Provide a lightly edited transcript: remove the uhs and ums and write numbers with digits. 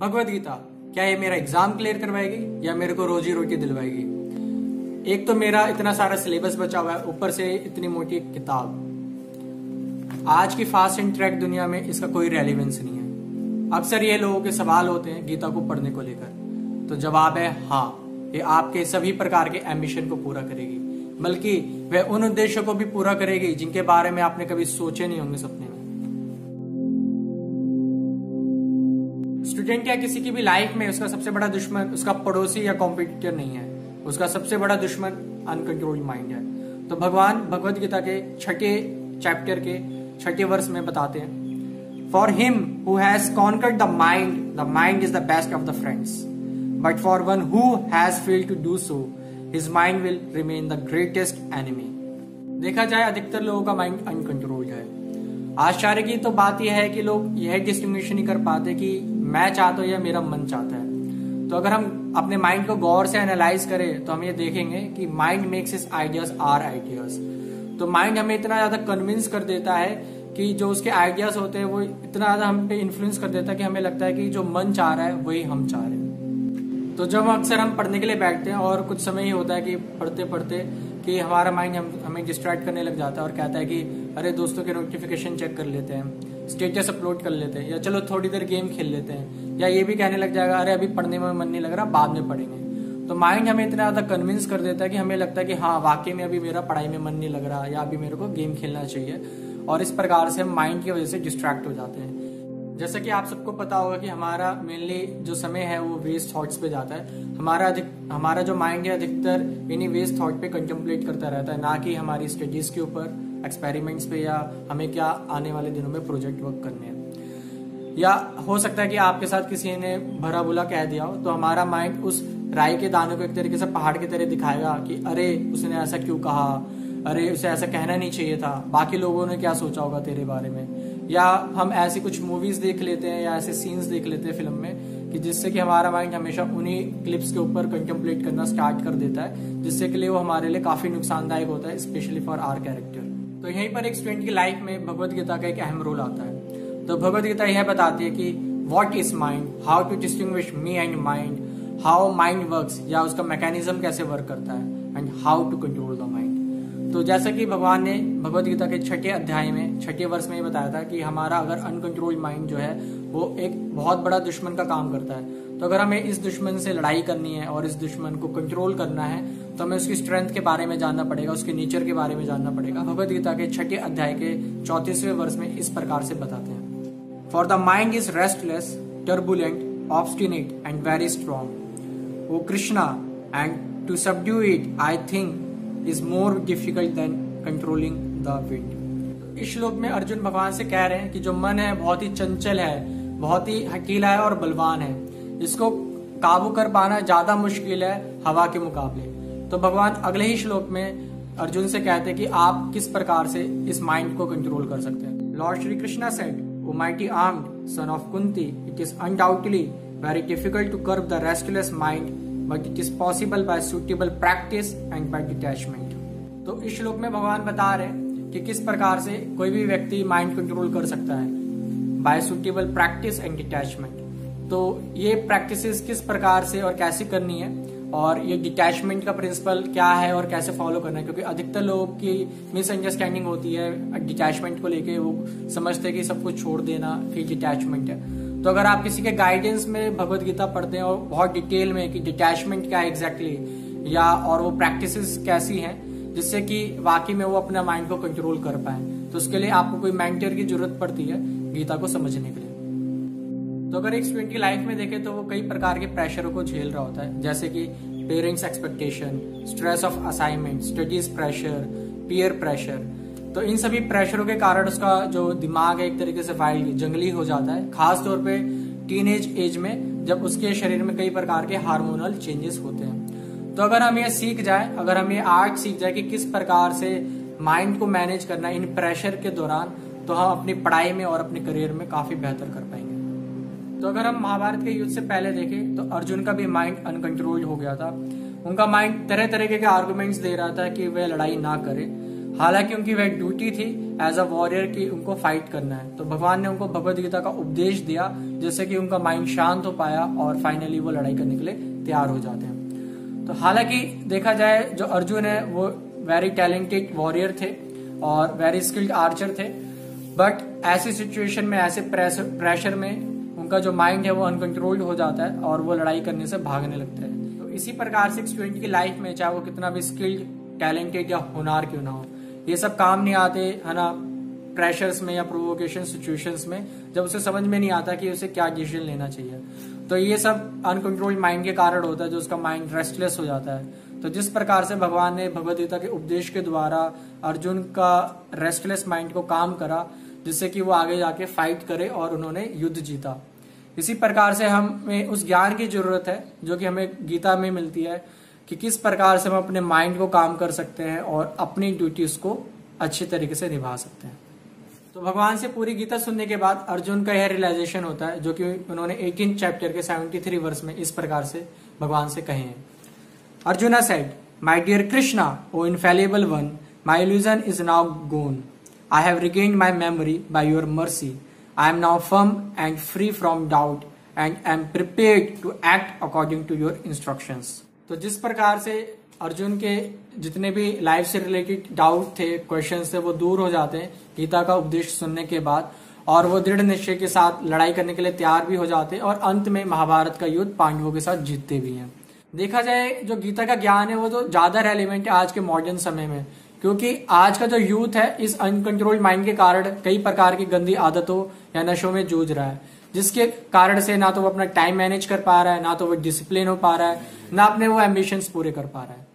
भगवत गीता क्या ये मेरा एग्जाम क्लियर करवाएगी या मेरे को रोजी रोटी दिलवाएगी। एक तो मेरा इतना सारा सिलेबस बचा हुआ है, ऊपर से इतनी मोटी किताब। आज की फास्ट एंड ट्रैक दुनिया में इसका कोई रेलिवेंस नहीं है। अक्सर ये लोगों के सवाल होते हैं गीता को पढ़ने को लेकर, तो जवाब है हाँ, ये आपके सभी प्रकार के एम्बिशन को पूरा करेगी, बल्कि वह उन उद्देश्यों को भी पूरा करेगी जिनके बारे में आपने कभी सोचे नहीं होंगे सपने में। स्टूडेंट या किसी की भी लाइफ में उसका सबसे बड़ा दुश्मन उसका पड़ोसी या कॉम्पिटिटर नहीं है, उसका सबसे बड़ा दुश्मन अनकंट्रोल्ड माइंड है। तो भगवान भगवत गीता के छठे चैप्टर के छठे वर्ष में बताते हैं, for him who has conquered the mind is the best of the friends, but for one who has failed to do so his mind will remain the greatest enemy. देखा जाए अधिकतर लोगों का माइंड अनकंट्रोल्ड है। आश्चर्य की तो बात यह है कि लोग यह डिस्टिंग्विश नहीं कर पाते कि मैं चाहता हूं या मेरा मन चाहता है। तो अगर हम अपने माइंड को गौर से एनालाइज करें तो हम ये देखेंगे कि mind makes his ideas are ideas. तो माइंड हमें इतना ज्यादा कन्विंस कर देता है कि जो उसके आइडियाज होते हैं वो इतना ज्यादा हम पे इन्फ्लुएंस कर देता है कि हमें लगता है कि जो मन चाह रहा है वही हम चाह रहे हैं। तो जब अक्सर हम पढ़ने के लिए बैठते हैं और कुछ समय ही होता है कि पढ़ते पढ़ते कि हमारा माइंड हमें डिस्ट्रैक्ट करने लग जाता है और कहता है कि अरे दोस्तों के नोटिफिकेशन चेक कर लेते हैं, स्टेटस अपलोड कर लेते हैं, या चलो थोड़ी देर गेम खेल लेते हैं, या ये भी कहने लग जाएगा अरे अभी पढ़ने में मन नहीं लग रहा, बाद में पढ़ेंगे। तो माइंड हमें इतना ज्यादा कन्विंस कर देता है कि हमें लगता है कि हाँ वाकई में अभी मेरा पढ़ाई में मन नहीं लग रहा, या अभी मेरे को गेम खेलना चाहिए, और इस प्रकार से हम माइंड की वजह से डिस्ट्रैक्ट हो जाते हैं। जैसा कि आप सबको पता होगा कि हमारा मेनली जो समय है वो वेस्ट थॉट्स पे जाता है। हमारा जो माइंड है अधिकतर इन्हीं वेस्ट थॉट पे कंटेम्पलेट करता रहता है, ना कि हमारी स्टडीज के ऊपर, एक्सपेरिमेंट्स पे, या हमें क्या आने वाले दिनों में प्रोजेक्ट वर्क करने हैं। या हो सकता है कि आपके साथ किसी ने भरा बुला कह दिया हो, तो हमारा माइंड उस राई के दानों को एक तरीके से पहाड़ की तरह दिखाएगा कि अरे उसने ऐसा क्यों कहा, अरे उसे ऐसा कहना नहीं चाहिए था, बाकी लोगों ने क्या सोचा होगा तेरे बारे में। या हम ऐसी कुछ मूवीज देख लेते हैं या ऐसे सीन्स देख लेते हैं फिल्म में कि जिससे कि हमारा माइंड हमेशा उन्हीं क्लिप्स के ऊपर कंटेम्पलेट करना स्टार्ट कर देता है, जिससे के लिए वो हमारे लिए काफी नुकसानदायक होता है, स्पेशली फॉर आवर कैरेक्टर। तो यहीं पर एक स्टूडेंट की लाइफ में भगवत गीता का एक अहम रोल आता है। तो भगवत गीता यह बताती है कि what is mind, how to distinguish me and mind, how mind works, या उसका मैकेनिज्म कैसे वर्क करता है, and how to control the mind. तो जैसा कि भगवान ने भगवत गीता के छठे अध्याय में छठे वर्ष में बताया था कि हमारा अगर अनकंट्रोल्ड माइंड जो है वो एक बहुत बड़ा दुश्मन का काम करता है। तो अगर हमें इस दुश्मन से लड़ाई करनी है और इस दुश्मन को कंट्रोल करना है तो हमें उसकी स्ट्रेंथ के बारे में जानना पड़ेगा, उसके नेचर के बारे में जानना पड़ेगा। भगवत गीता के छठे अध्याय के 34वें वर्ष में इस प्रकार से बताते हैं, for the mind is restless, turbulent, obstinate and very strong, O Krishna, and to subdue it I think is more difficult than controlling the wind। इस श्लोक में अर्जुन भगवान से कह रहे हैं कि जो मन है बहुत ही चंचल है, बहुत ही हकीला है और बलवान है, इसको काबू कर पाना ज्यादा मुश्किल है हवा के मुकाबले। तो भगवान अगले ही श्लोक में अर्जुन से कहते हैं कि आप किस प्रकार से इस माइंड को कंट्रोल कर सकते हैं। Lord Shri Krishna said, O mighty armed son of Kunti, it is undoubtedly very difficult to curb the restless mind, but it is possible by suitable practice and by detachment. तो इस श्लोक में भगवान बता रहे हैं कि किस प्रकार से कोई भी व्यक्ति माइंड कंट्रोल कर सकता है, bye suitable practice and detachment. तो ये प्रैक्टिसेस किस प्रकार से और कैसे करनी है, और ये डिटैचमेंट का प्रिंसिपल क्या है और कैसे फॉलो करना है, क्योंकि अधिकतर लोगों की मिसअंडरस्टैंडिंग होती है डिटैचमेंट को लेके। वो समझते हैं कि सब कुछ छोड़ देना फिर डिटैचमेंट है। तो अगर आप किसी के गाइडेंस में भगवत गीता पढ़ते हैं और बहुत डिटेल में कि डिटैचमेंट क्या है एग्जैक्टली, या और वो प्रैक्टिसेस कैसी हैं जिससे कि वाकई में वो अपना माइंड को कंट्रोल कर पाए, तो उसके लिए आपको कोई मेंटर की जरूरत पड़ती है गीता को समझने के लिए। तो अगर एक स्टूडेंट की लाइफ में देखें तो वो कई प्रकार के प्रेशरों को झेल रहा होता है, जैसे कि parents expectation, stress of assignment, studies pressure, peer pressure. तो इन सभी प्रेशरों के कारण उसका जो दिमाग है एक तरीके से वाइल्ड, जंगली हो जाता है, खास तौर पे टीनेज एज में, जब उसके शरीर में कई प्रकार के हार्मोनल चेंजेस होते हैं। तो अगर हम ये सीख जाए, अगर हम ये आर्ट सीख जाए कि किस प्रकार से माइंड को मैनेज करना इन प्रेशर के दौरान, तो हम अपनी पढ़ाई में और अपने करियर में काफी बेहतर कर पाएंगे। तो अगर हम महाभारत के युद्ध से पहले देखें तो अर्जुन का भी माइंड अनकंट्रोल्ड हो गया था। उनका माइंड तरह तरह के आर्गुमेंट्स दे रहा था कि वह लड़ाई ना करे। हालांकि उनकी वह ड्यूटी थी एज अ वॉरियर की उनको फाइट करना है। तो भगवान ने उनको भगवद गीता का उपदेश दिया जिससे कि उनका माइंड शांत हो पाया और फाइनली वो लड़ाई करने के लिए तैयार हो जाते हैं। तो हालांकि देखा जाए जो अर्जुन है वो वेरी टैलेंटेड वॉरियर थे और वेरी स्किल्ड आर्चर थे, बट ऐसी सिचुएशन में, ऐसे प्रेशर में उनका जो माइंड है वो अनकंट्रोल्ड हो जाता है और वो लड़ाई करने से भागने लगता है। तो इसी प्रकार से एक स्टूडेंट की लाइफ में चाहे वो कितना भी स्किल्ड, टैलेंटेड या हुनर क्यों ना हो, ये सब काम नहीं आते है ना प्रेशर्स में या प्रोवोकेशन सिचुएशंस में, जब उसे समझ में नहीं आता कि उसे क्या डिसीजन लेना चाहिए। तो ये सब अनकंट्रोल्ड माइंड के कारण होता है, जो उसका माइंड रेस्टलेस हो जाता है। तो जिस प्रकार से भगवान ने भगवद गीता के उपदेश के द्वारा अर्जुन का रेस्टलेस माइंड को काम करा जिससे कि वो आगे जाके फाइट करे और उन्होंने युद्ध जीता, इसी प्रकार से हमें उस ज्ञान की जरूरत है जो कि हमें गीता में मिलती है कि किस प्रकार से हम अपने माइंड को काम कर सकते हैं और अपनी ड्यूटीज को अच्छी तरीके से निभा सकते हैं। तो भगवान से पूरी गीता सुनने के बाद अर्जुन का यह रियलाइजेशन होता है जो कि उन्होंने 18 चैप्टर के 73 वर्ष में इस प्रकार से भगवान से कहे हैं। Arjuna said, my dear Krishna, oh infallible one, my illusion is now gone. I have regained my memory by your mercy. I am now firm and free from doubt and am prepared to act according to your instructions. तो जिस प्रकार से अर्जुन के जितने भी life से related doubt थे, questions थे, वो दूर हो जाते हैं गीता का उपदेश सुनने के बाद, और वो दृढ़ निश्चय के साथ लड़ाई करने के लिए तैयार भी हो जाते हैं और अंत में महाभारत का युद्ध पांडवों के साथ जीतते भी हैं। देखा जाए जो गीता का ज्ञान है वो तो ज्यादा रेलिवेंट है आज के मॉडर्न समय में, क्योंकि आज का जो यूथ है इस अनकंट्रोल्ड माइंड के कारण कई प्रकार की गंदी आदतों या नशों में जूझ रहा है, जिसके कारण से ना तो वो अपना टाइम मैनेज कर पा रहा है, ना तो वो डिसिप्लिन हो पा रहा है, ना अपने वो एम्बिशंस पूरे कर पा रहा है।